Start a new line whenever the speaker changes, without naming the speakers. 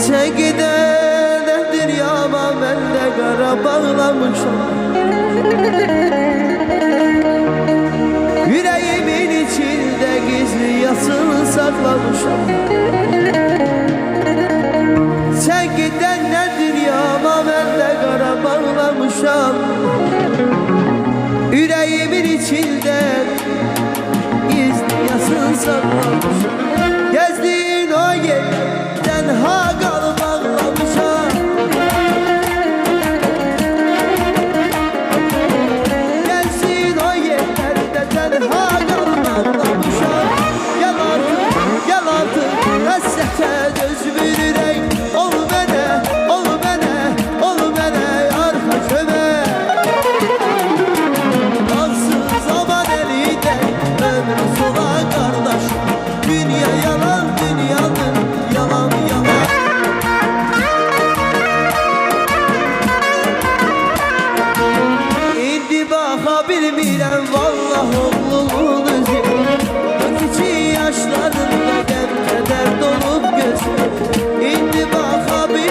Sen gidene dünyama ben de kara bağlamışam. Yüreğimin içinde gizli yasını saklamışam. Sen gidene dünyama ben de kara bağlamışam. Yüreğimin içinde gizli yasını saklamışam. Gezdiğin o yerden hakalı bağlamışam. Gelsin o yerlerde tenha bağlamışam. Gel artık hasrete dözmür ürek. Ol bana, ol bana, ol bana arka köme. Alsın zaman elinden ömrü sola kardeş. Dünya yalan dünyadır, yalan yalan. İndi baka bilmirəm vallah oğlumun özü. Ötücü yaşlarında dem keder dolup gözü. İndi baka bilmirəm